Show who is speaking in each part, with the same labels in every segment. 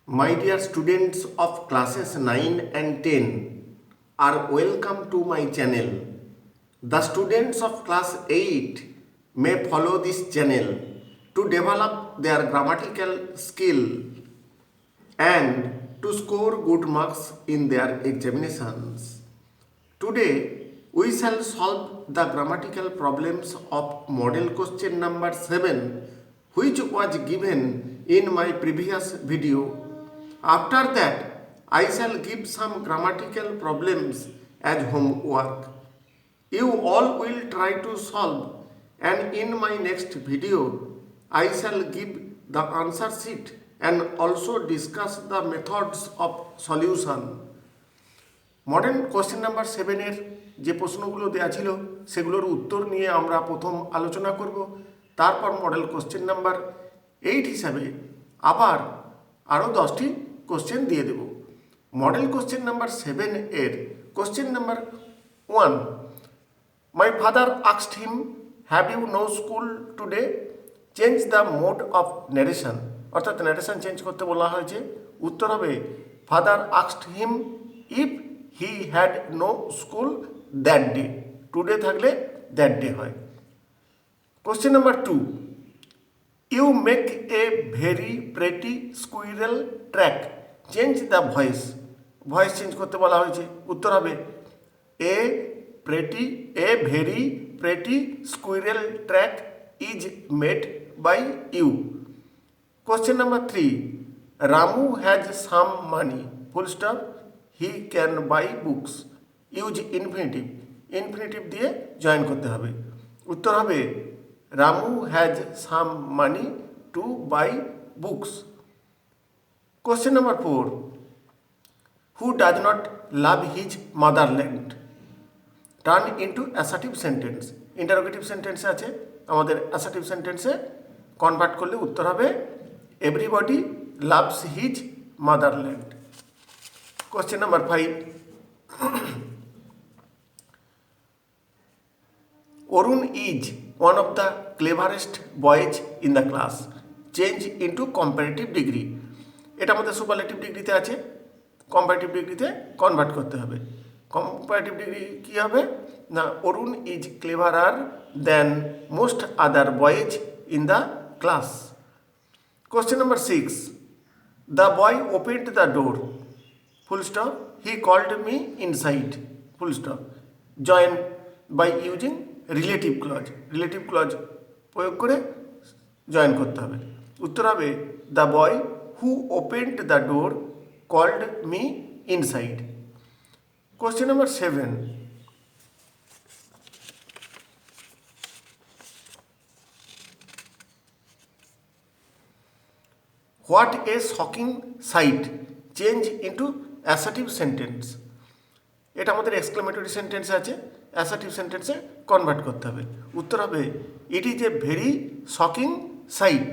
Speaker 1: My dear students of classes 9 and 10 are welcome to my channel. The students of class 8 may follow this channel to develop their grammatical skill and to score good marks in their examinations. Today we shall solve the grammatical problems of model question number 7 which was given in my previous video. After that, I shall give some grammatical problems as homework. You all will try to solve, and in my next video, I shall give the answer sheet and also discuss the methods of solution. Model question number 7 এর যে প্রশ্নগুলো দেওয়া ছিল সেগুলোর উত্তর নিয়ে আমরা প্রথম আলোচনা করব। তারপর মডেল কোশ্চেন নাম্বার 8 হিসাবে আবার আরও 10টি কোশ্চেন দিয়ে দেব। মডেল কোশ্চেন নাম্বার 7 এর question number 1, my father asked him, have you no school today? Change the mode of narration, অর্থাৎ ন্যারেশন চেঞ্জ করতে বলা হয়েছে। উত্তর হবে father asked him if he had no school that day. Today থাকলে that day হয়। Question number 2, you make a very pretty squirrel track, change the voice. Voice change করতে বলা হয়েছে। উত্তর হবে a very pretty squirrel track is made by you. Question number 3, Ramu has some money, full stop, he can buy books. Use infinitive, infinitive দিয়ে join করতে হবে। উত্তর হবে Ramu has some money to buy books. Question number 4, who does not love his motherland, turn into assertive sentence. Interrogative সেন্টেন্সে আছে, আমাদের assertive সেন্টেন্সে convert করলে উত্তর হবে everybody loves his motherland. Question number 5, Arun is one of the cleverest boys in the class, change into comparative degree. এটা আমাদের superlative ডিগ্রিতে আছে, কম্পারেটিভ ডিগ্রিতে কনভার্ট করতে হবে। কম্পারেটিভ ডিগ্রি কী হবে না, Arun is cleverer than most other boys in the class. Question number 6, the boy opened the door, full stop, he called me inside, full stop, join by using relative clause. Relative clause প্রয়োগ করে join করতে হবে। উত্তর হবে the boy who opened the door called me inside. Question number 7, what a shocking sight, change into assertive sentence. এটা আমাদের exclamatory sentence আছে, assertive সেন্টেন্সে কনভার্ট করতে হবে। উত্তর হবে it is a very shocking sight.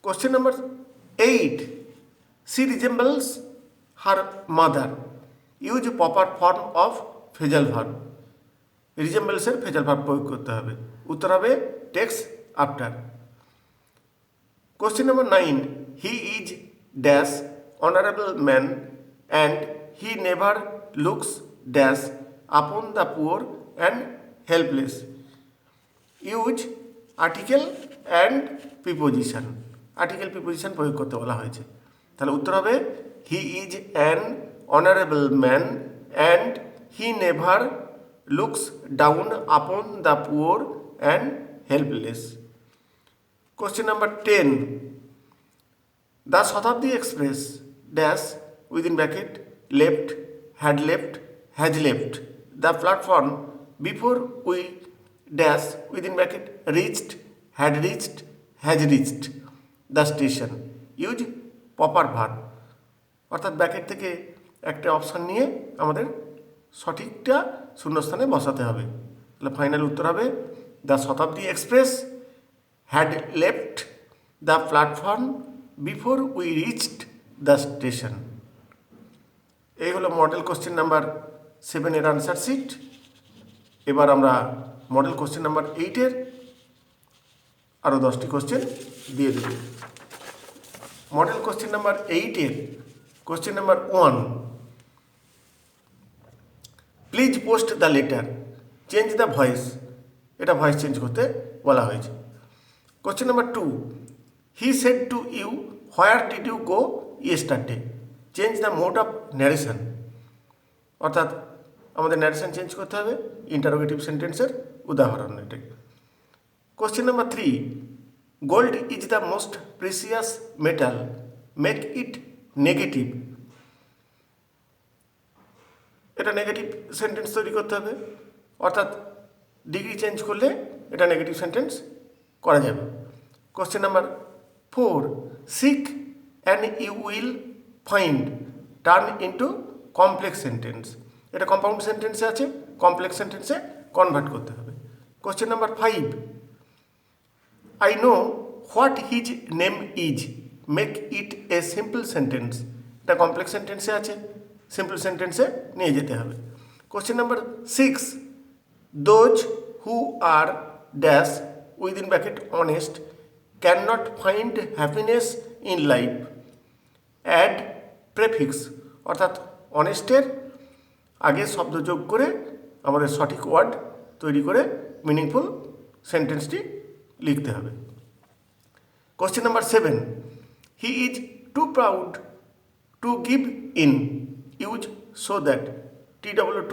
Speaker 1: Question number 8, she resembles her mother, use proper form of phrasal verb. রিজেম্বলসের phrasal verb প্রয়োগ করতে হবে। উত্তর হবে takes after. Question number 9, he is dash honourable man and he never looks dash upon the poor and helpless. Use article and preposition. Article preposition প্রয়োগ করতে বলা হয়েছে। তাহলে উত্তর হবে he is an honourable man and he never looks down upon the poor and helpless. Question number 10, the Shatabdi Express dash within bracket left, had left, has left the platform before we dash within bracket reached, had reached, has reached the station. Use proper verb, অর্থাৎ bracket থেকে একটা option নিয়ে আমাদের সঠিকটা শূন্যস্থানে বসাতে হবে। তাহলে ফাইনাল উত্তর হবে the Shatabdi express had left the platform before we reached the station. এই হলো মডেল কোশ্চেন নাম্বার 7 এর আনসার শিট। এবার আমরা মডেল কোশ্চেন নাম্বার 8 এর আরও 10টি কোশ্চেন দিয়ে দেব। মডেল কোশ্চেন নাম্বার 8-এর question number 1, please post the letter, change the voice, এটা ভয়েস চেঞ্জ করতে বলা হয়েছে। Question number 2, he said to you where did you go yesterday, change the mode of narration, অর্থাৎ আমাদের narration change করতে হবে, interrogative সেন্টেন্সের উদাহরণ এটা। Question number 3, gold is the most precious metal, make it negative, এটা নেগেটিভ সেন্টেন্স তৈরি করতে হবে, অর্থাৎ ডিগ্রি চেঞ্জ করলে এটা নেগেটিভ সেন্টেন্স করা যাবে। Question number 4, seek and you will find, turn into complex sentence, এটা কম্পাউন্ড সেন্টেন্সে আছে, কমপ্লেক্স সেন্টেন্সে কনভার্ট করতে হবে। Question number 5, I know what his name is, make it a simple sentence, এটা কমপ্লেক্স সেন্টেন্সে আছে, সিম্পল সেন্টেন্সে নিয়ে যেতে হবে। Question number 6, those who are dash within bracket honest can not find happiness in life, add prefix, অর্থাৎ অনেস্টের আগে শব্দ যোগ করে আমাদের সঠিক ওয়ার্ড তৈরি করে মিনিংফুল সেন্টেন্সটি লিখতে হবে। Question number 7, he is too proud to give in, use so that, TW2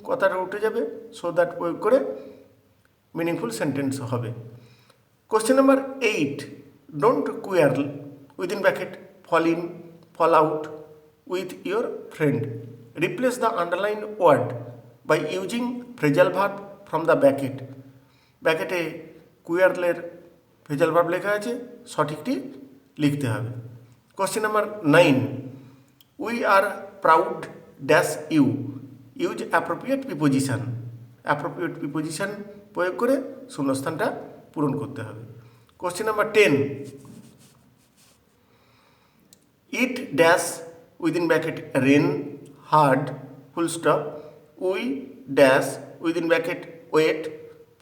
Speaker 1: কথাটা উঠে যাবে, সো দ্যাট প্রয়োগ করে মিনিংফুল সেন্টেন্স হবে। Question number 8, don't quarrel within bracket fall in, fall out with your friend, replace the underline word by using phrasal verb from the bracket, ব্র্যাকেটে কুয়ারলের phrasal verb লেখা আছে, সঠিকটি লিখতে হবে। Question number 9, we are proud dash you, use appropriate preposition, appropriate preposition প্রয়োগ করে শূন্যস্থানটা পূরণ করতে হবে। Question number 10, it dash within bracket rain hard full stop, we dash within bracket wait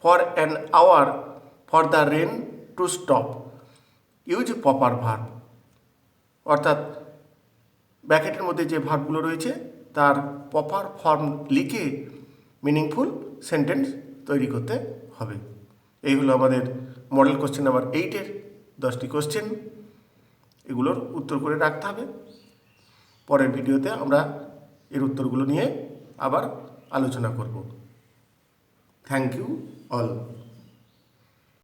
Speaker 1: for an hour for the rain to stop, use proper verb, অর্থাৎ ব্র্যাকেটের মধ্যে যে ভার্বগুলো রয়েছে তার প্রপার ফর্ম লিখে মিনিংফুল সেন্টেন্স তৈরি করতে হবে। এই হলো আমাদের মডেল কোশ্চেন নাম্বার 8-এর 10টি কোশ্চেন, এগুলোর উত্তর করে রাখতে হবে। পরের ভিডিওতে আমরা এর উত্তরগুলো নিয়ে আবার আলোচনা করব। Thank you all.